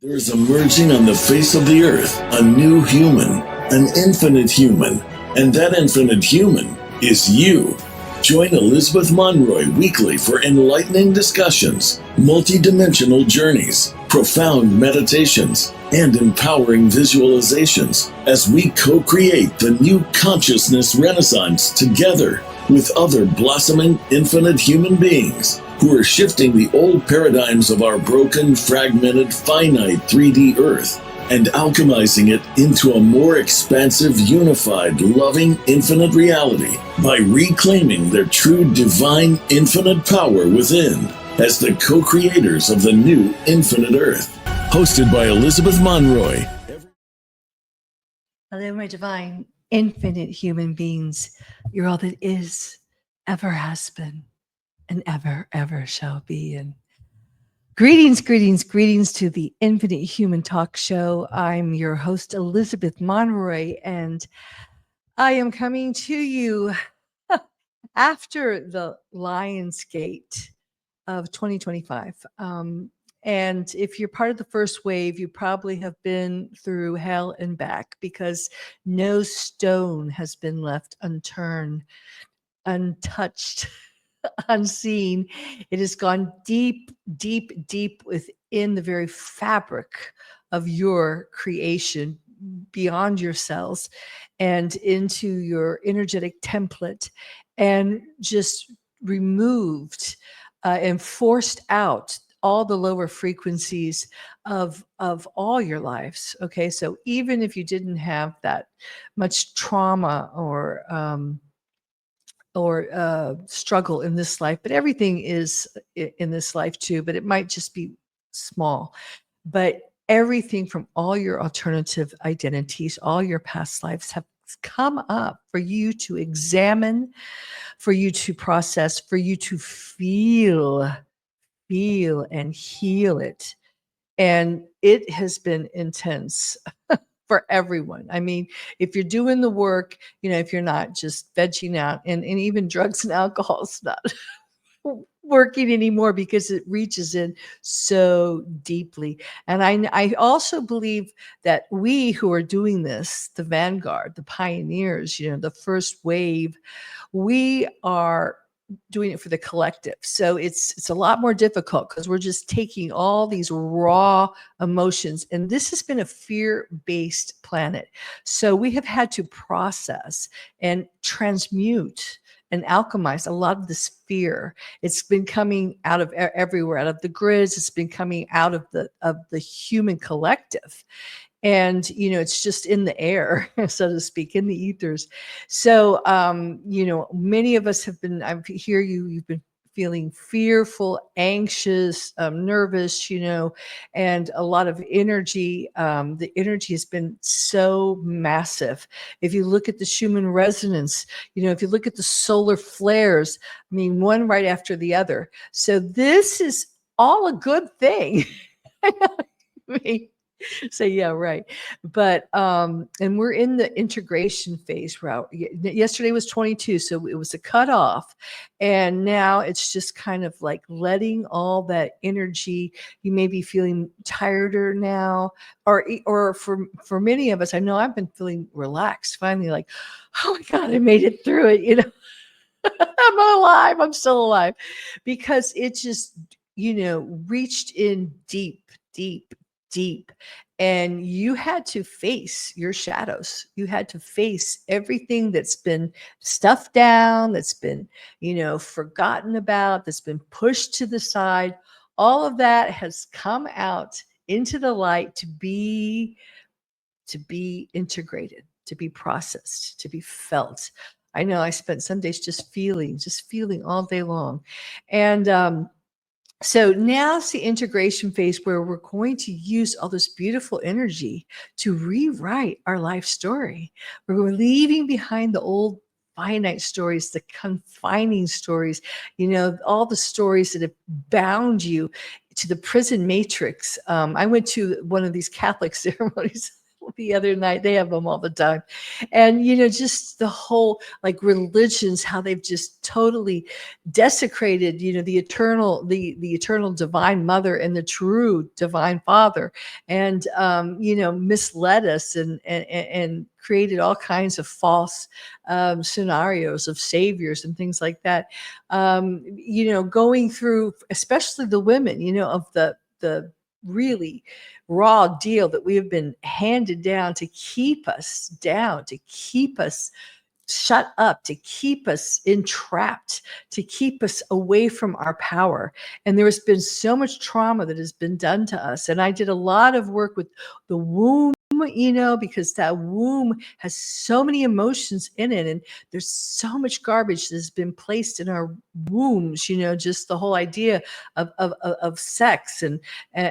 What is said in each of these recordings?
There is emerging on the face of the earth a new human, an infinite human, and that infinite human is you. Join Elizabeth Monroy weekly for enlightening discussions, multidimensional journeys, profound meditations, and empowering visualizations as we co-create the new consciousness renaissance together with other blossoming infinite human beings who are shifting the old paradigms of our broken, fragmented, finite 3D Earth and alchemizing it into a more expansive, unified, loving, infinite reality by reclaiming their true divine, infinite power within as the co-creators of the new infinite Earth. Hosted by Elizabeth Monroy. Hello, my divine, infinite human beings. You're all that is, ever has been, and ever shall be. And greetings to the Infinite Human Talk Show. I'm your host, Elizabeth Monroy, and I am coming to you after the Lionsgate of 2025. And if you're part of the first wave, you probably have been through hell and back because no stone has been left unturned, untouched, unseen. It has gone deep within the very fabric of your creation, beyond your cells and into your energetic template, and just removed and forced out all the lower frequencies of all your lives. Okay, so even if you didn't have that much trauma or struggle in this life, but everything is in this life too, but it might just be small. But everything from all your alternative identities, all your past lives have come up for you to examine, for you to process, for you to feel and heal it. And it has been intense for everyone. I mean, if you're doing the work, if you're not just vegging out, and even drugs and alcohol is not working anymore because it reaches in so deeply. And I also believe that we who are doing this, the vanguard, the pioneers, the first wave, we are doing it for the collective. So it's a lot more difficult because we're just taking all these raw emotions, and this has been a fear-based planet. So we have had to process and transmute and alchemize a lot of this fear. It's been coming out of everywhere, out of the grids. It's been coming out of the human collective. And, it's just in the air, so to speak, in the ethers. So, many of us have been, I hear you've been feeling fearful, anxious, nervous, and a lot of energy. The energy has been so massive. If you look at the Schumann resonance, if you look at the solar flares, I mean, one right after the other. So this is all a good thing. I mean, say, yeah, right. But and we're in the integration phase route. Yesterday was 22, so it was a cutoff, and now it's just kind of like letting all that energy. You may be feeling tireder now, or for many of us, I know I've been feeling relaxed finally, like, oh my God, I made it through it. I'm alive. I'm still alive, because it just reached in deep, and you had to face your shadows. You had to face everything that's been stuffed down, that's been forgotten about, that's been pushed to the side. All of that has come out into the light to be integrated, to be processed, to be felt. I know I spent some days just feeling all day long. And so now it's the integration phase where we're going to use all this beautiful energy to rewrite our life story. We're leaving behind the old finite stories, the confining stories, all the stories that have bound you to the prison matrix. I went to one of these Catholic ceremonies the other night. They have them all the time. And, you know, just the whole like religions, how they've just totally desecrated, you know, the eternal divine mother and the true divine father, and, you know, misled us and created all kinds of false scenarios of saviors and things like that. You know, going through, especially the women, you know, of the really raw deal that we have been handed down to keep us down, to keep us shut up, to keep us entrapped, to keep us away from our power. And there has been so much trauma that has been done to us. And I did a lot of work with the womb, you know, because that womb has so many emotions in it. And there's so much garbage that has been placed in our wombs, you know, just the whole idea of sex and,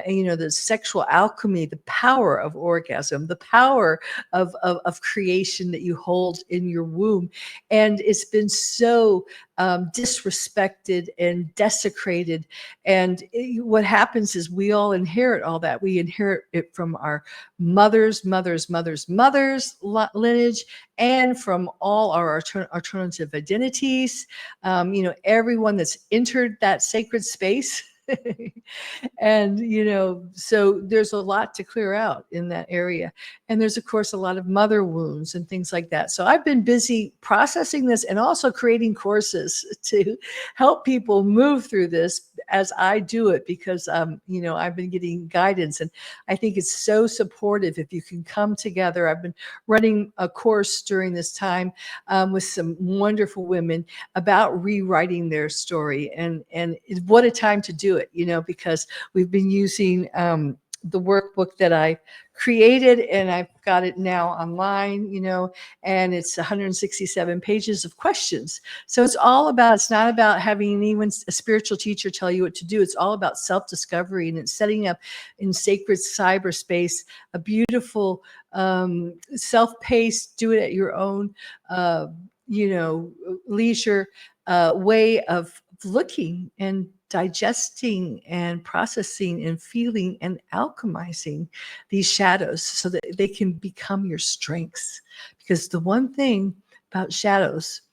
you know, the sexual alchemy, the power of orgasm, the power of creation that you hold in your womb. And it's been so disrespected and desecrated. And what happens is we all inherit all that. We inherit it from our mothers lineage, and from all our alternative identities. You know, everyone that's entered that sacred space. And, you know, so there's a lot to clear out in that area. And there's, of course, a lot of mother wounds and things like that. So I've been busy processing this and also creating courses to help people move through this as I do it, because, you know, I've been getting guidance, and I think it's so supportive if you can come together. I've been running a course during this time with some wonderful women about rewriting their story, and what a time to do it, you know, because we've been using the workbook that I created, and I've got it now online, you know, and it's 167 pages of questions. So it's all about, it's not about having anyone, a spiritual teacher, tell you what to do. It's all about self-discovery, and it's setting up in sacred cyberspace a beautiful self-paced, do it at your own, you know, leisure way of looking and digesting and processing and feeling and alchemizing these shadows so that they can become your strengths. Because the one thing about shadows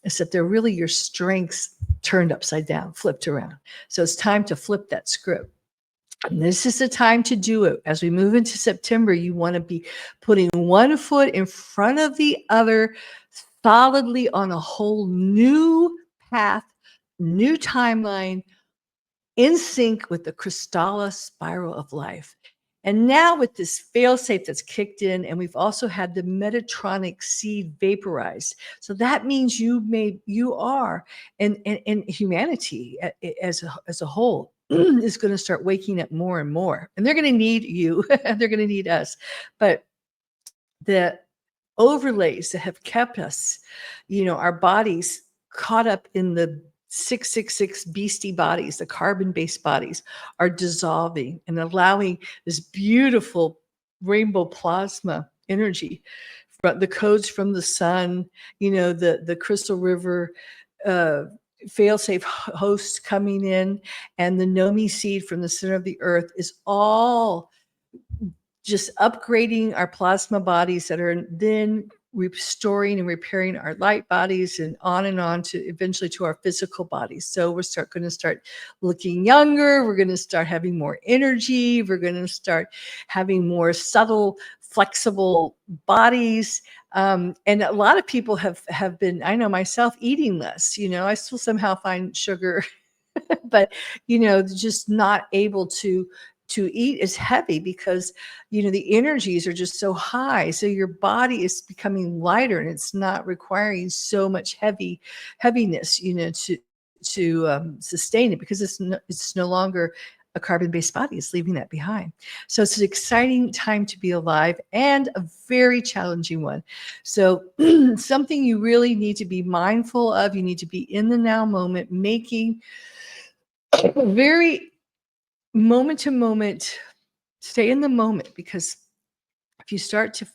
is that they're really your strengths turned upside down, flipped around. So it's time to flip that script. And this is the time to do it. As we move into September, you want to be putting one foot in front of the other, solidly on a whole new path, new timeline, in sync with the Krystala spiral of life. And now with this failsafe that's kicked in, and we've also had the Metatronic seed vaporized. So that means you are, and humanity as a whole is going to start waking up more and more. And they're going to need you. They're going to need us. But the overlays that have kept us, you know, our bodies caught up in the 666 beastie bodies, the carbon-based bodies, are dissolving and allowing this beautiful rainbow plasma energy, from the codes from the sun, you know, the Crystal River fail-safe host coming in, and the Nomi seed from the center of the earth is all just upgrading our plasma bodies that are then restoring and repairing our light bodies, and on to eventually to our physical bodies. So we're going to start looking younger. We're going to start having more energy. We're going to start having more subtle, flexible bodies. And a lot of people have been, I know myself, eating less. You know, I still somehow find sugar, but, you know, just not able to eat is heavy, because, you know, the energies are just so high. So your body is becoming lighter, and it's not requiring so much heaviness, you know, to sustain it, because it's no longer a carbon-based body. It's leaving that behind. So it's an exciting time to be alive, and a very challenging one. So something you really need to be mindful of. You need to be in the now moment, making very moment to moment, stay in the moment, because if you start to,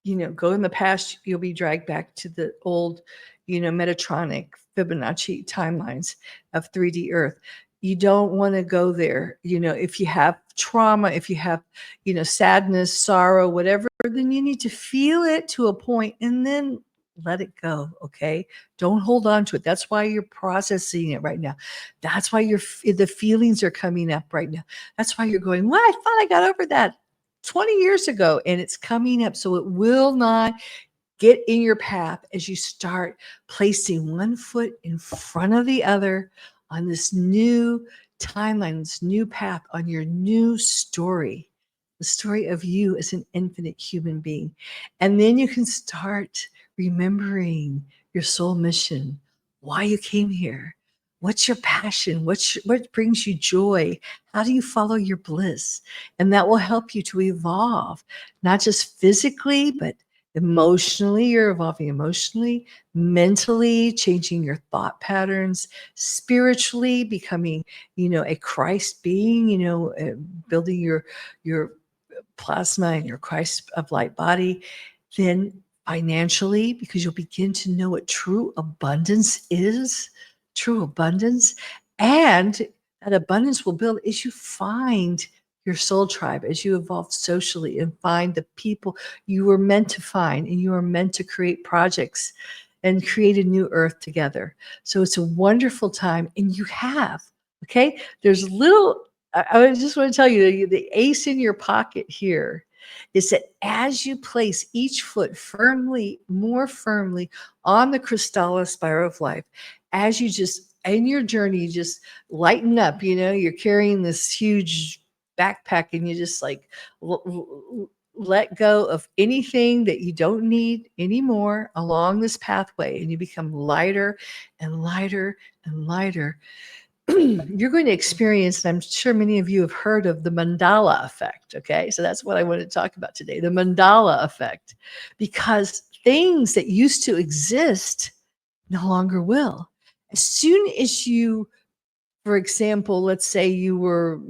you know, go in the past, you'll be dragged back to the old, you know, Metatronic Fibonacci timelines of 3D Earth. You don't want to go there. You know, if you have trauma, if you have, you know, sadness, sorrow, whatever then you need to feel it to a point and then let it go. Okay. Don't hold on to it. That's why you're processing it right now. That's why the feelings are coming up right now. That's why you're going, well, I thought I got over that 20 years ago, and it's coming up. So it will not get in your path as you start placing one foot in front of the other on this new timeline, this new path, on your new story, the story of you as an infinite human being. And then you can start remembering your soul mission, why you came here. What's your passion? What brings you joy? How do you follow your bliss? And that will help you to evolve, not just physically, but emotionally. You're evolving emotionally, mentally, changing your thought patterns, spiritually, becoming, a Christ being, building your plasma and your Christ of light body. Then financially, because you'll begin to know what true abundance is, true abundance. And that abundance will build as you find your soul tribe, as you evolve socially and find the people you were meant to find, and you are meant to create projects and create a new earth together. So it's a wonderful time, and you have, okay? There's little, I just want to tell you, the ace in your pocket here is that as you place each foot firmly, more firmly on the Krystala spiral of life, as you just, in your journey, just lighten up, you're carrying this huge backpack, and you just like let go of anything that you don't need anymore along this pathway, and you become lighter and lighter and lighter. You're going to experience, and I'm sure many of you have heard of the Mandela Effect. Okay. So that's what I want to talk about today, the Mandela Effect, because things that used to exist no longer will. As soon as you, for example, let's say you were,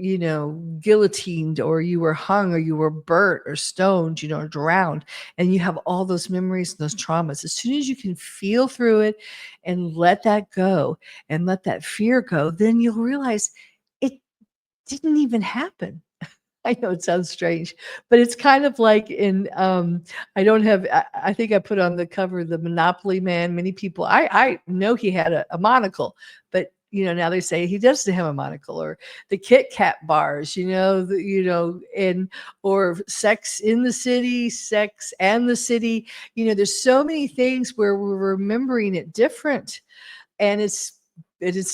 guillotined, or you were hung, or you were burnt or stoned, or drowned, and you have all those memories and those traumas. As soon as you can feel through it and let that go and let that fear go, then you'll realize it didn't even happen. I know it sounds strange, but it's kind of like in I don't have I think I put on the cover the Monopoly Man. Many people, I know he had a monocle, but now they say he doesn't have a monocle. Or the Kit Kat bars, and or Sex in the City, Sex and the City. There's so many things where we're remembering it different, and it's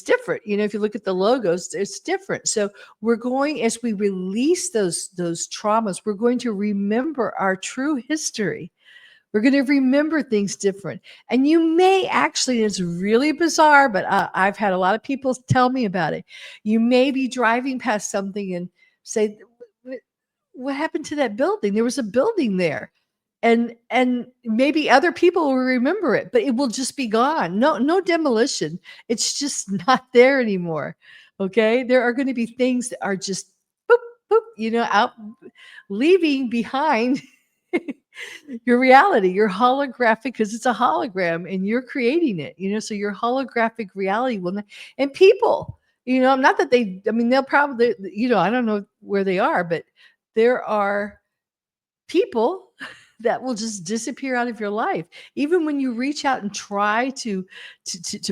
different. If you look at the logos, it's different. So we're going, as we release those traumas, we're going to remember our true history. We're going to remember things different. And you may actually, it's really bizarre, but I've had a lot of people tell me about it. You may be driving past something and say, what happened to that building? There was a building there. And maybe other people will remember it, but it will just be gone. No demolition. It's just not there anymore. Okay. There are going to be things that are just boop, boop, out, leaving behind your reality, your holographic, because it's a hologram and you're creating it, so your holographic reality will not, and people, not that they'll probably, I don't know where they are, but there are people that will just disappear out of your life. Even when you reach out and try to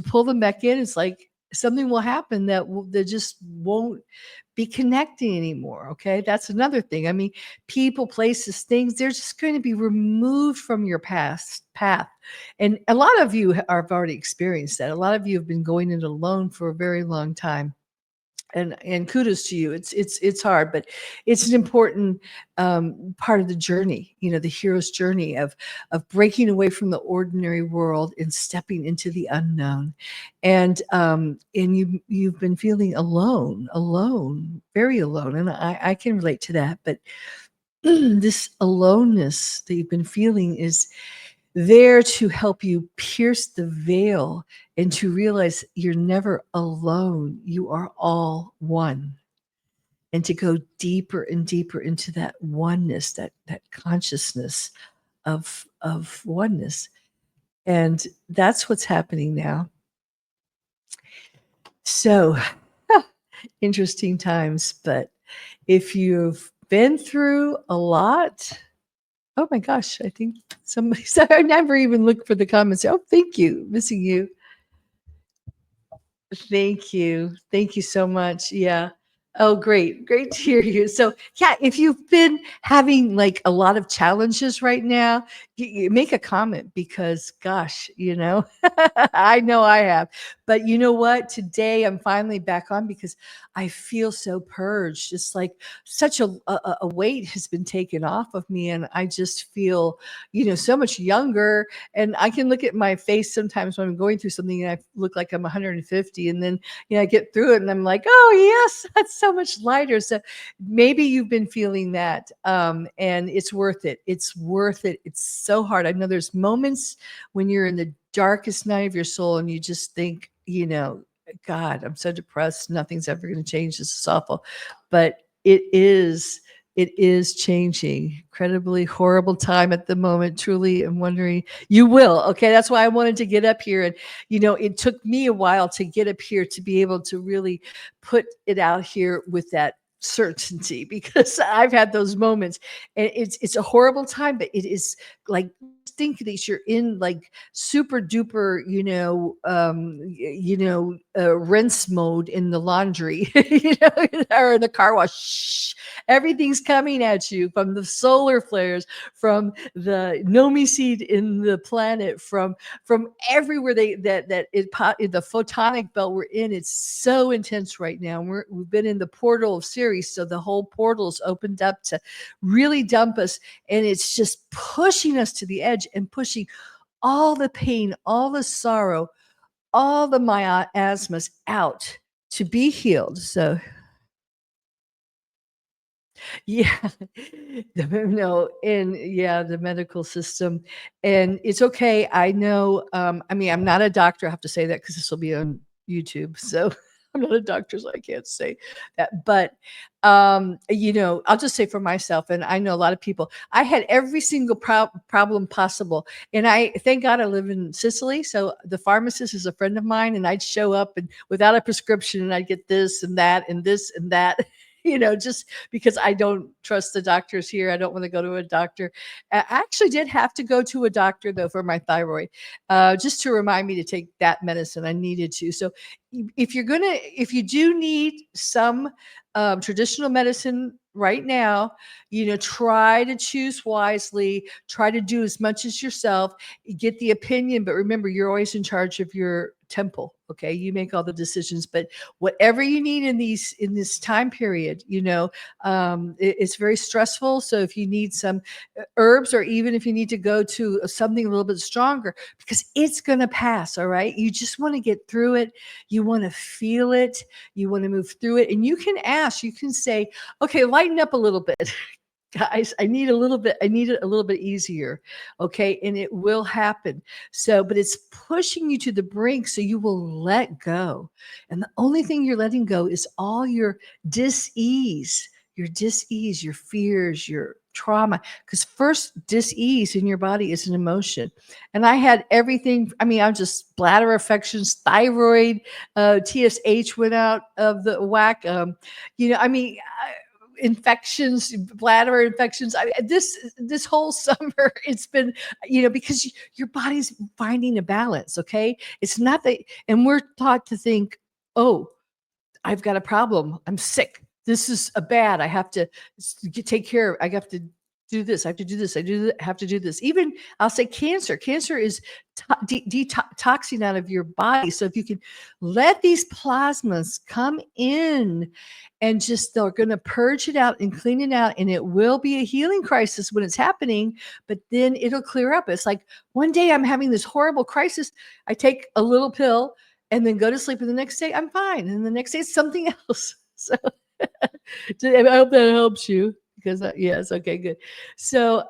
pull them back in, it's like something will happen that just won't be connecting anymore. Okay. That's another thing. I mean, people, places, things, they're just going to be removed from your past path. And a lot of you have already experienced that. A lot of you have been going it alone for a very long time. And kudos to you. It's hard, but it's an important part of the journey. The hero's journey of breaking away from the ordinary world and stepping into the unknown. And you've been feeling alone, very alone, and I can relate to that. But this aloneness that you've been feeling is there to help you pierce the veil and to realize you're never alone. You are all one. And to go deeper and deeper into that oneness, that consciousness of oneness. And that's what's happening now. So interesting times, but if you've been through a lot, Oh my gosh, I think somebody said I never even looked for the comments. Oh, thank you. Missing you. Thank you. Thank you so much. Yeah. Oh, great. Great to hear you. So, yeah, if you've been having like a lot of challenges right now, you make a comment because, gosh, I know I have. But you know what? Today I'm finally back on because I feel so purged. It's like such a weight has been taken off of me. And I just feel, so much younger. And I can look at my face sometimes when I'm going through something and I look like I'm 150. And then I get through it and I'm like, oh yes, that's so much lighter. So maybe you've been feeling that, and it's worth it. It's worth it. It's so hard. I know there's moments when you're in the darkest night of your soul and you just think, God, I'm so depressed. Nothing's ever going to change. This is awful. But it is changing. Incredibly horrible time at the moment. Truly, I'm wondering you will. Okay, that's why I wanted to get up here. And it took me a while to get up here to be able to really put it out here with that certainty because I've had those moments, and it's a horrible time, but it is like think that you're in like super duper, rinse mode in the laundry, or in the car wash. Shh, everything's coming at you from the solar flares, from the Nomi seed in the planet, from everywhere the photonic belt we're in. It's so intense right now. We've been in the portal of Sirius, so the whole portal's opened up to really dump us, and it's just pushing us to the edge and pushing all the pain, all the sorrow, all the miasmas out to be healed. So yeah, the medical system, and it's okay. I know. I mean, I'm not a doctor. I have to say that because this will be on YouTube. So I'm not a doctor, so I can't say that. But I'll just say for myself, and I know a lot of people. I had every single problem possible, and I thank God I live in Sicily. So the pharmacist is a friend of mine, and I'd show up and without a prescription, and I'd get this and that and this and that. Just because I don't trust the doctors here. I don't want to go to a doctor. I actually did have to go to a doctor though for my thyroid, just to remind me to take that medicine. I needed to. So if you do need some traditional medicine right now, try to choose wisely, try to do as much as yourself, get the opinion, but remember, you're always in charge of your temple. Okay. You make all the decisions, but whatever you need in this time period, it's very stressful. So if you need some herbs, or even if you need to go to something a little bit stronger, because it's going to pass. All right. You just want to get through it. You want to feel it. You want to move through it. And you can ask, you can say, okay, lighten up a little bit. Guys, I need it a little bit easier. Okay. And it will happen. So, but it's pushing you to the brink so you will let go. And the only thing you're letting go is all your dis-ease, your fears, your trauma. Because first, dis-ease in your body is an emotion. And I had everything. I mean, I'm just bladder infections, thyroid, TSH went out of the whack. Infections, bladder infections. This whole summer, it's been, because your body's finding a balance. Okay, it's not that, and we're taught to think, oh, I've got a problem. I'm sick. This is a bad. I have to take care of. I have to do this. I have to do this. Have to do this. Even I'll say cancer. Cancer is detoxing out of your body. So if you can let these plasmas come in and just they're going to purge it out and clean it out, and it will be a healing crisis when it's happening, but then it'll clear up. It's like one day I'm having this horrible crisis. I take a little pill and then go to sleep, and the next day I'm fine, and the next day it's something else. So I hope that helps you, because yes, okay, good. So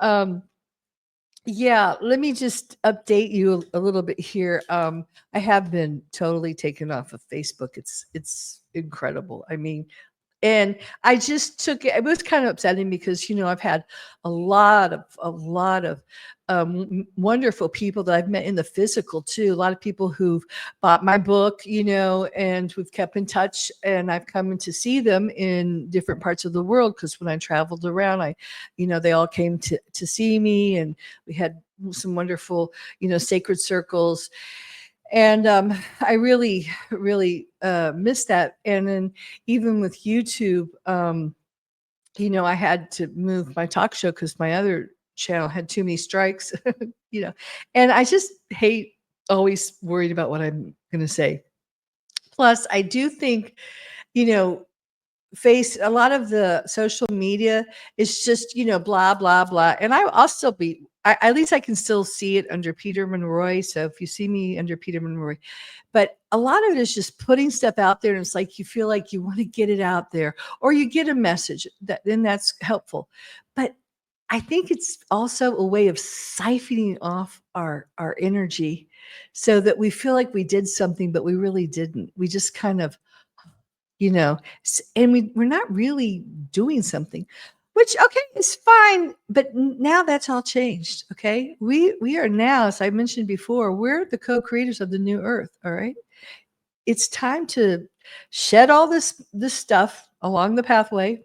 yeah, let me just update you a little bit here. I have been totally taken off of Facebook. It's incredible. I mean, And I just took it. It was kind of upsetting because, I've had a lot of wonderful people that I've met in the physical too. A lot of people who've bought my book, and we've kept in touch, and I've come in to see them in different parts of the world. Cause when I traveled around, they all came to see me, and we had some wonderful, sacred circles. And I really, really miss that. And then even with YouTube, I had to move my talk show because my other channel had too many strikes, and I just hate always worried about what I'm going to say. Plus, I do think, you know, face a lot of the social media is just, blah, blah, blah. And I'll still at least I can still see it under Peter Monroy. So if you see me under Peter Monroy, but a lot of it is just putting stuff out there. And it's like, you feel like you want to get it out there, or you get a message then that's helpful. But I think it's also a way of siphoning off our energy so that we feel like we did something, but we really didn't. We just kind of, and we're not really doing something, which, okay, is fine. But now that's all changed. Okay. We are now, as I mentioned before, we're the co-creators of the new earth. All right. It's time to shed all this stuff along the pathway,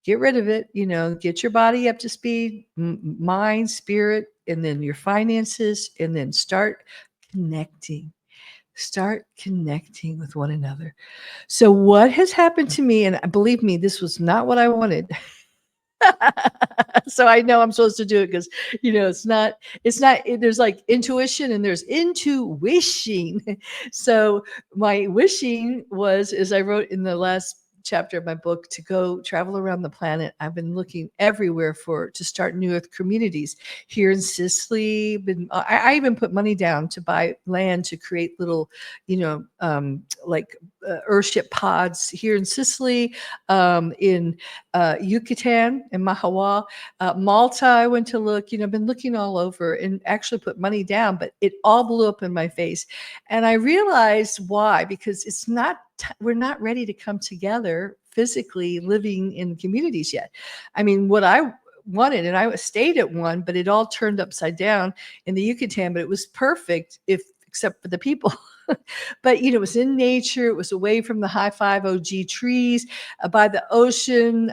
get rid of it, get your body up to speed, mind, spirit, and then your finances, and then connecting start connecting with one another. So what has happened to me, and believe me, this was not what I wanted. So I know I'm supposed to do it because, there's like intuition and there's intuition. So my wishing was, as I wrote in the last chapter of my book, to go travel around the planet. I've been looking everywhere to start new earth communities here in Sicily. I even put money down to buy land to create little, like earthship pods here in Sicily, in Yucatan and Mahawa, Malta. I went to look, I've been looking all over and actually put money down, but it all blew up in my face. And I realized why, because we're not ready to come together physically living in communities yet. I mean, what I wanted, and I stayed at one, but it all turned upside down in the Yucatan, but it was perfect except for the people. But, it was in nature. It was away from the high 5 OG trees, by the ocean.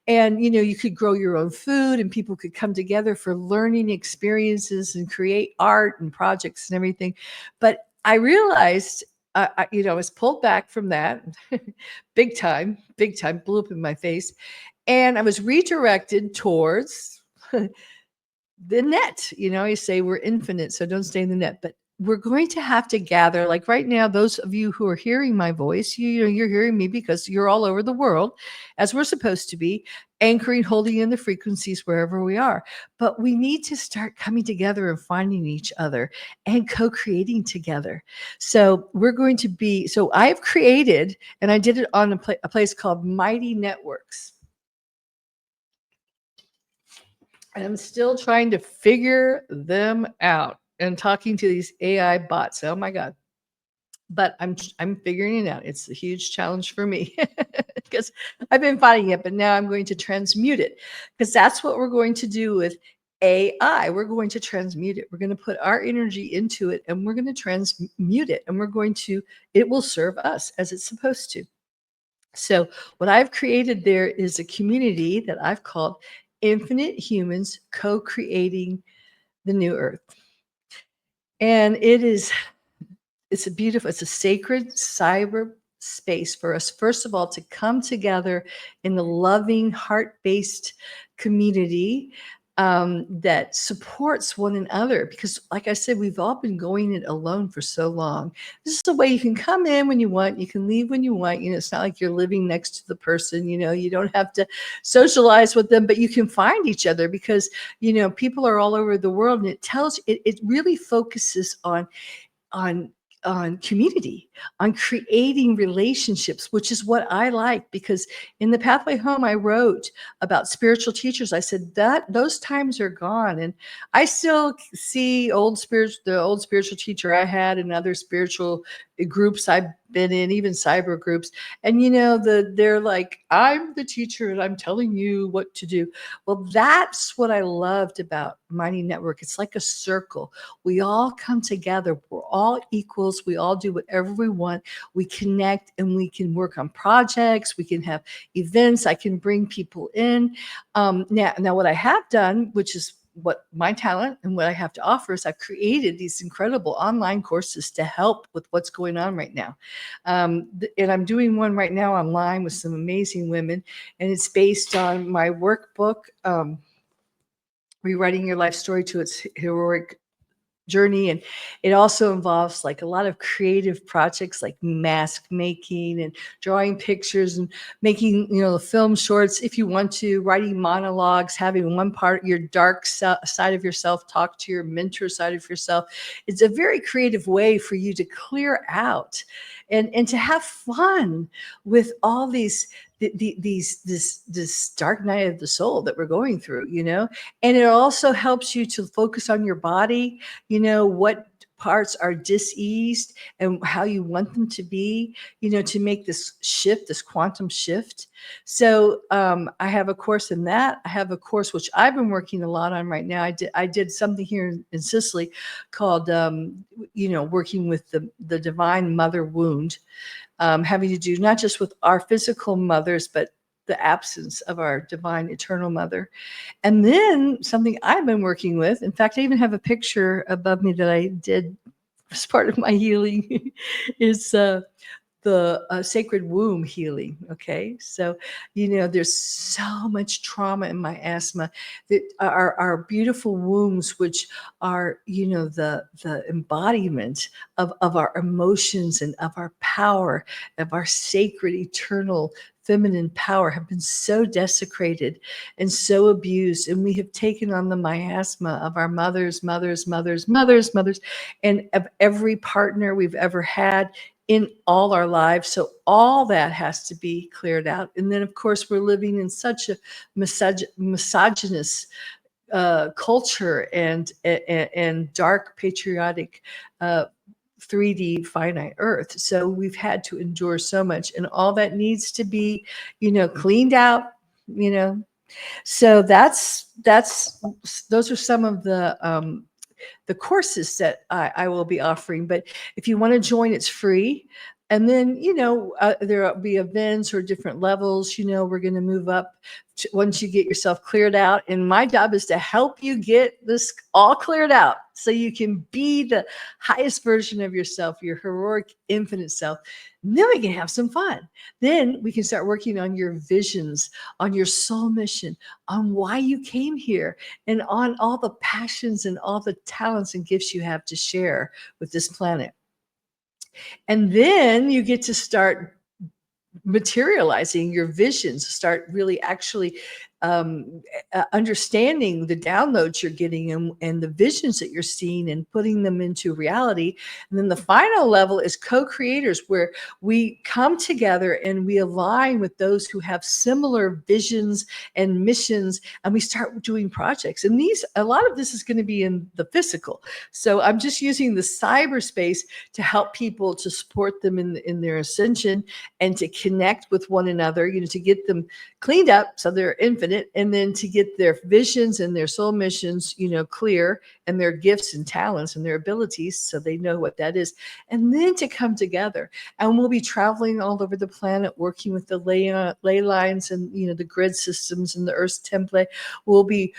And, you could grow your own food, and people could come together for learning experiences and create art and projects and everything. But I realized, I was pulled back from that big time, blew up in my face. And I was redirected towards the net. You say we're infinite, so don't stay in the net. But we're going to have to gather, like right now, those of you who are hearing my voice, you're hearing me because you're all over the world, as we're supposed to be, anchoring, holding in the frequencies wherever we are. But we need to start coming together and finding each other and co-creating together. So I've created, and I did it on a place called Mighty Networks. And I'm still trying to figure them out and talking to these AI bots. Oh my God. But I'm figuring it out. It's a huge challenge for me because I've been fighting it, but now I'm going to transmute it, because that's what we're going to do with AI. We're going to transmute it. We're going to put our energy into it, and we're going to transmute it, and it will serve us as it's supposed to. So what I've created there is a community that I've called Infinite Humans Co-Creating the New Earth. And it's a sacred cyber space for us, first of all, to come together in the loving, heart-based community that supports one another. Because like I said, we've all been going it alone for so long. This is a way you can come in when you want, you can leave when you want. It's not like you're living next to the person, you don't have to socialize with them, but you can find each other because, people are all over the world, and it really focuses on community, on creating relationships, which is what I like. Because in the Pathway Home, I wrote about spiritual teachers. I said that those times are gone, and I still see the old spiritual teacher I had, and other spiritual groups I've been in, even cyber groups. And they're like, I'm the teacher and I'm telling you what to do. Well, that's what I loved about Mighty Network. It's like a circle. We all come together. We're all equals. We all do whatever we want. We connect and we can work on projects. We can have events. I can bring people in. Now what I have done, which is what my talent and what I have to offer, is I've created these incredible online courses to help with what's going on right now. And I'm doing one right now online with some amazing women, and it's based on my workbook, Rewriting Your Life Story to Its Heroic Journey. And it also involves like a lot of creative projects like mask making and drawing pictures and making film shorts if you want to, writing monologues, having one part, your dark side of yourself, talk to your mentor side of yourself. It's a very creative way for you to clear out and to have fun with all these this dark night of the soul that we're going through. And it also helps you to focus on your body, what parts are diseased and how you want them to be, to make this shift, this quantum shift. So I have a course in that. I have a course which I've been working a lot on right now. I did something here in Sicily called, working with the divine mother wound, having to do not just with our physical mothers, but the absence of our divine eternal mother. And then something I've been working with, in fact, I even have a picture above me that I did as part of my healing, is the sacred womb healing. Okay. So, there's so much trauma in my asthma that our beautiful wombs, which are, the embodiment of our emotions and of our power, of our sacred, eternal, feminine power, have been so desecrated and so abused. And we have taken on the miasma of our mothers, and of every partner we've ever had in all our lives. So all that has to be cleared out. And then, of course, we're living in such a misogynist culture and dark patriotic 3D finite earth. So we've had to endure so much, and all that needs to be, cleaned out, So those are some of the courses that I will be offering. But if you want to join, it's free. And then, there'll be events or different levels. We're going to move up once you get yourself cleared out. And my job is to help you get this all cleared out so you can be the highest version of yourself, your heroic, infinite self. And then we can have some fun. Then we can start working on your visions, on your soul mission, on why you came here, and on all the passions and all the talents and gifts you have to share with this planet. And then you get to start materializing your visions, start really actually understanding the downloads you're getting and the visions that you're seeing and putting them into reality. And then the final level is co-creators, where we come together and we align with those who have similar visions and missions, and we start doing projects. And a lot of this is going to be in the physical. So I'm just using the cyberspace to help people, to support them in their ascension, and to connect with one another, to get them cleaned up so they're infinite, and then to get their visions and their soul missions, clear, and their gifts and talents and their abilities so they know what that is, and then to come together. And we'll be traveling all over the planet, working with the ley lines and the grid systems and the Earth's template. We'll be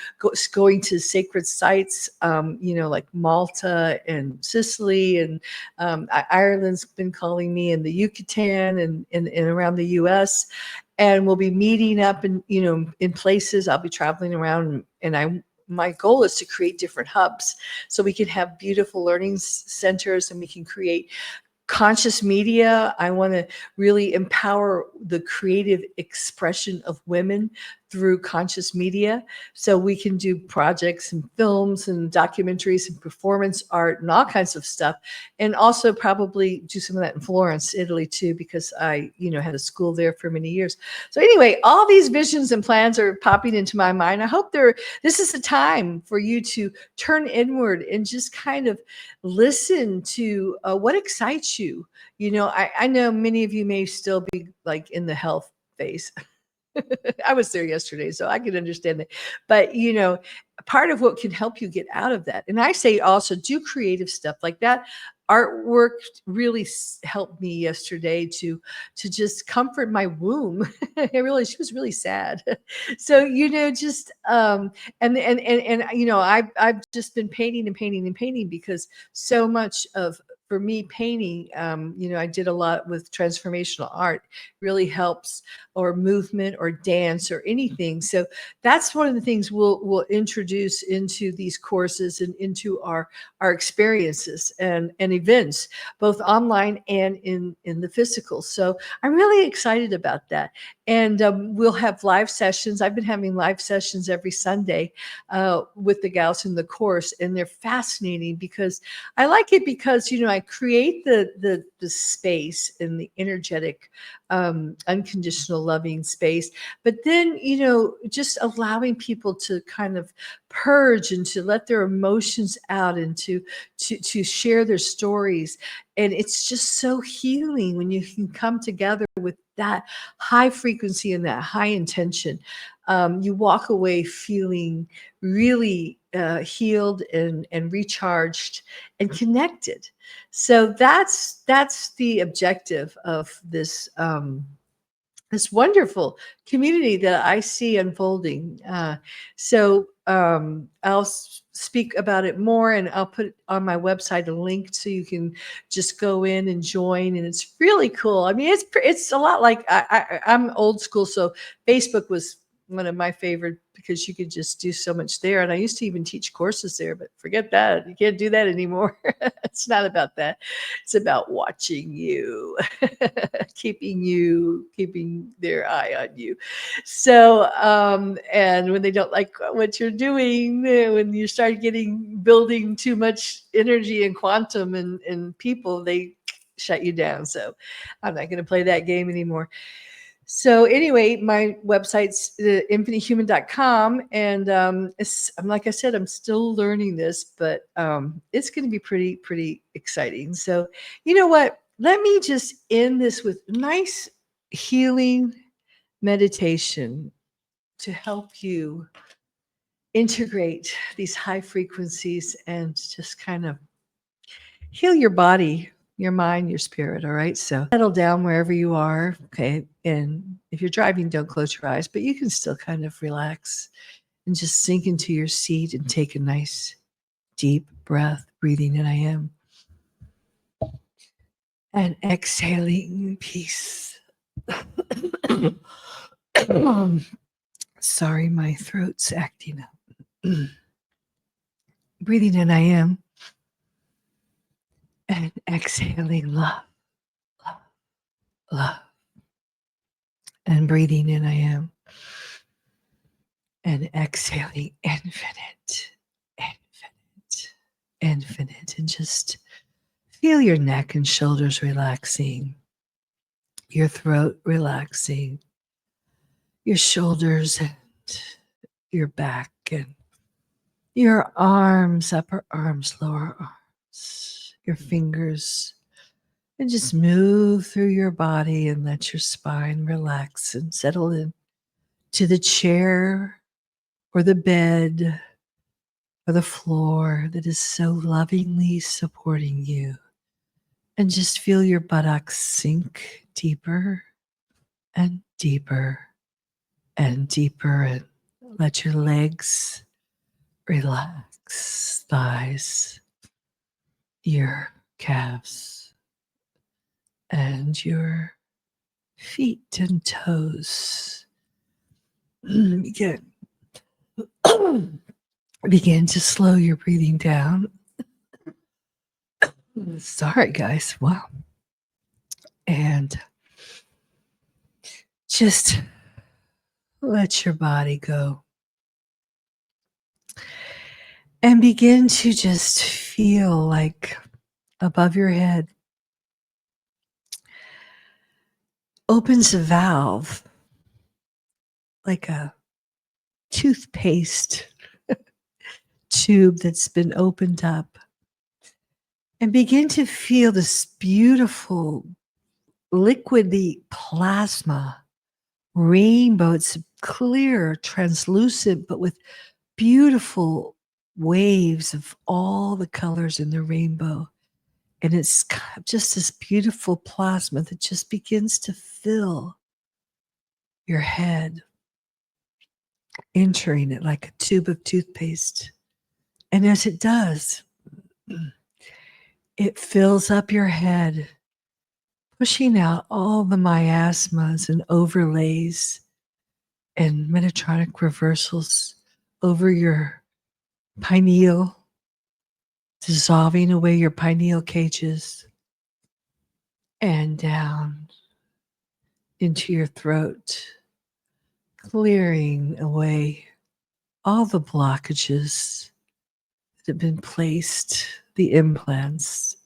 going to sacred sites, like Malta and Sicily, and Ireland's been calling me, and the Yucatan and around the U.S. And we'll be meeting up in places. I'll be traveling around, and my goal is to create different hubs so we can have beautiful learning centers, and we can create conscious media. I want to really empower the creative expression of women through conscious media. So we can do projects and films and documentaries and performance art and all kinds of stuff. And also probably do some of that in Florence, Italy too, because I, had a school there for many years. So anyway, all these visions and plans are popping into my mind. I hope this is the time for you to turn inward and just kind of listen to what excites you. I know many of you may still be like in the health phase. I was there yesterday, so I can understand that. But, part of what can help you get out of that, and I say also do creative stuff like that. Artwork really helped me yesterday to just comfort my womb. She was really sad. So, just I've just been painting and painting and painting because so much of for me painting, I did a lot with transformational art, really helps, or movement or dance or anything. So that's one of the things we'll introduce into these courses and into our experiences and events, both online and in the physical. So I'm really excited about that. And we'll have live sessions. I've been having live sessions every Sunday with the gals in the course, and they're fascinating because I like it because I create the space in the energetic, unconditional loving space, but then just allowing people to kind of purge and to let their emotions out and to share their stories. And it's just so healing when you can come together with that high frequency and that high intention. You walk away feeling really healed and recharged and connected. So that's the objective of this this wonderful community that I see unfolding. So I'll speak about it more, and I'll put on my website a link so you can just go in and join. And it's really cool. I mean, it's a lot like I'm old school, so Facebook was one of my favorite because you could just do so much there. And I used to even teach courses there, but forget that. You can't do that anymore. It's not about that. It's about watching you, keeping their eye on you. So, and when they don't like what you're doing, when you start building too much energy and quantum and people, they shut you down. So I'm not going to play that game anymore. So anyway, my website's infinitehuman.com. And like I said, I'm still learning this, but it's going to be pretty exciting. So you know what? Let me just end this with nice healing meditation to help you integrate these high frequencies and just kind of heal your body, your mind, your spirit. All right. So settle down wherever you are. Okay. And if you're driving, don't close your eyes, but you can still kind of relax and just sink into your seat and take a nice deep breath, breathing in I am. And exhaling peace. Sorry, my throat's acting up. Breathing in I am. And exhaling love, love, love. And breathing in I am. And exhaling infinite, infinite, infinite. And just feel your neck and shoulders relaxing, your throat relaxing, your shoulders and your back and your arms, upper arms, lower arms, your fingers. And just move through your body and let your spine relax and settle in to the chair or the bed or the floor that is so lovingly supporting you. And just feel your buttocks sink deeper and deeper and deeper, and let your legs relax, thighs, your calves, and your feet and toes. Begin to slow your breathing down. Sorry, guys. Wow. And just let your body go. And begin to just feel like above your head opens a valve, like a toothpaste tube that's been opened up. And begin to feel this beautiful liquidy plasma rainbow. It's clear, translucent, but with beautiful waves of all the colors in the rainbow. And it's just this beautiful plasma that just begins to fill your head, entering it like a tube of toothpaste. And as it does, it fills up your head, pushing out all the miasmas and overlays and metatronic reversals over your pineal, dissolving away your pineal cages and down into your throat, clearing away all the blockages that have been placed, the implants,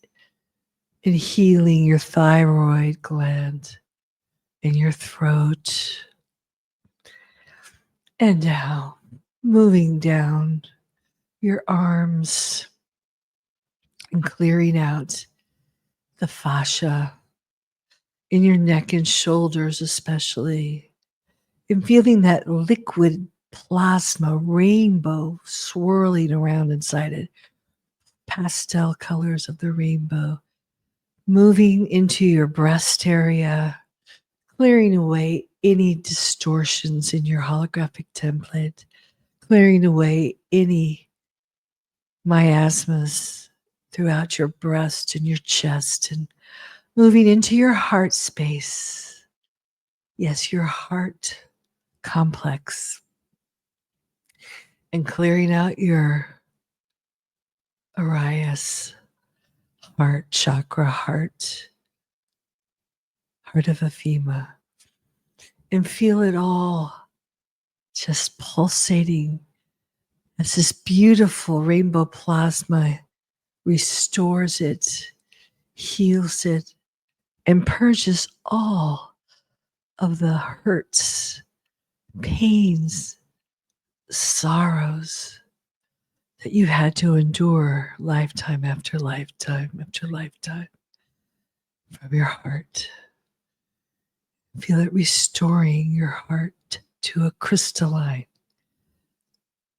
and healing your thyroid gland in your throat and down, moving down your arms and clearing out the fascia in your neck and shoulders, especially, and feeling that liquid plasma rainbow swirling around inside it, pastel colors of the rainbow, moving into your breast area, clearing away any distortions in your holographic template, clearing away any miasmas throughout your breast and your chest, and moving into your heart space. Yes, your heart complex, and clearing out your Arias heart chakra, heart of Ephema, and feel it all just pulsating as this beautiful rainbow plasma restores it, heals it, and purges all of the hurts, pains, sorrows that you had to endure lifetime after lifetime after lifetime from your heart. Feel it restoring your heart to a crystalline,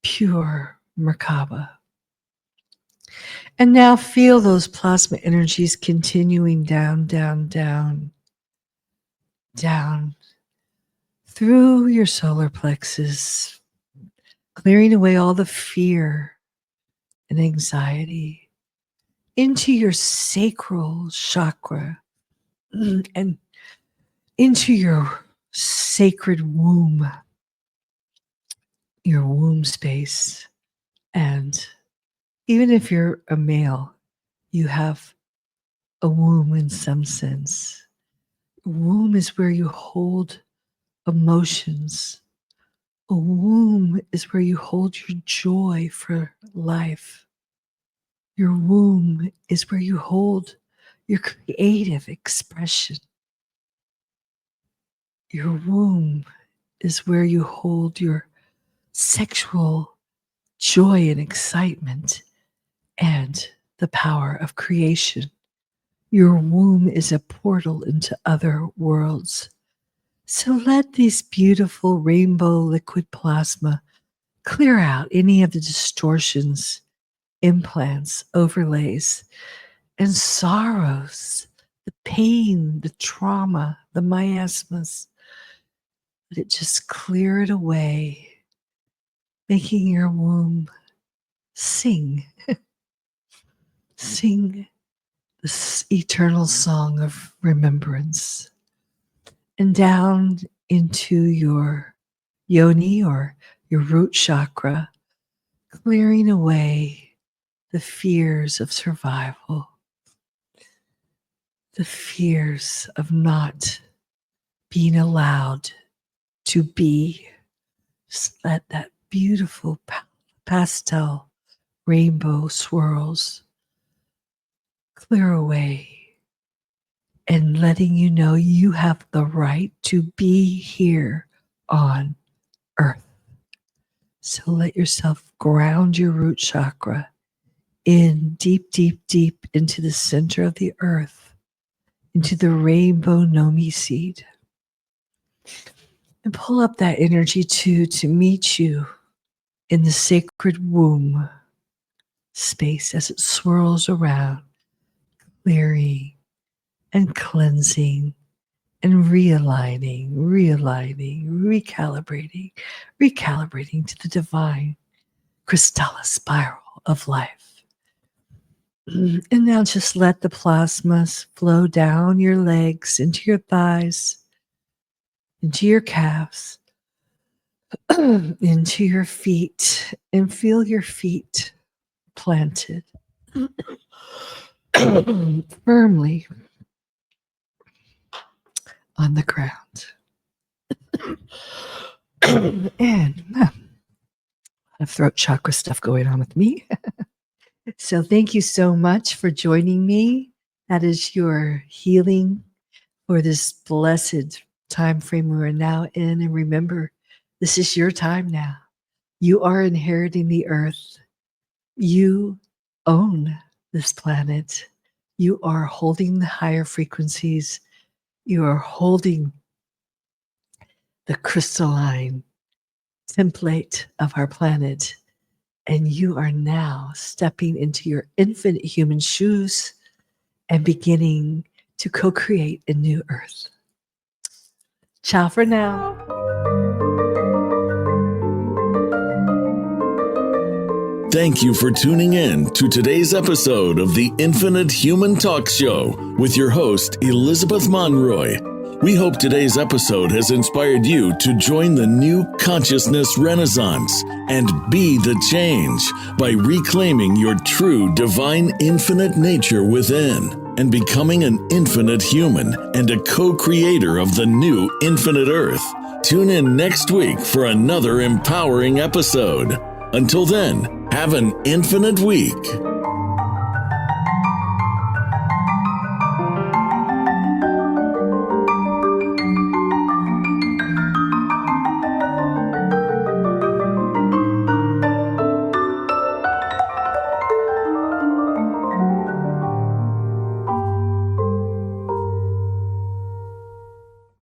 pure Merkaba. And now feel those plasma energies continuing down, down, down, down through your solar plexus, clearing away all the fear and anxiety into your sacral chakra and into your sacred womb, your womb space. And even if you're a male, you have a womb in some sense. A womb is where you hold emotions. A womb is where you hold your joy for life. Your womb is where you hold your creative expression. Your womb is where you hold your sexual joy and excitement and the power of creation. Your womb is a portal into other worlds. So let these beautiful rainbow liquid plasma clear out any of the distortions, implants, overlays, and sorrows, the pain, the trauma, the miasmas. Let it just clear it away, making your womb sing, sing this eternal song of remembrance. And down into your yoni or your root chakra, clearing away the fears of survival, the fears of not being allowed to be Just let that beautiful pastel rainbow swirls clear away and letting you know you have the right to be here on earth. So let yourself ground your root chakra in deep, deep, deep into the center of the earth, into the rainbow Nomi seed. And pull up that energy to meet you in the sacred womb space as it swirls around, clearing and cleansing and realigning, recalibrating to the divine Krystala spiral of life. And now just let the plasmas flow down your legs, into your thighs, into your calves, into your feet, and feel your feet planted firmly on the ground. And a lot of throat chakra stuff going on with me. So thank you so much for joining me. That is your healing for this blessed time frame we're now in. And remember, this is your time now. You are inheriting the earth. You own this planet. You are holding the higher frequencies. You are holding the crystalline template of our planet. And you are now stepping into your infinite human shoes and beginning to co-create a new earth. Ciao for now. Thank you for tuning in to today's episode of the Infinite Human Talk Show with your host, Elizabeth Monroy. We hope today's episode has inspired you to join the new consciousness renaissance and be the change by reclaiming your true divine infinite nature within and becoming an infinite human and a co-creator of the new infinite earth. Tune in next week for another empowering episode. Until then, have an infinite week.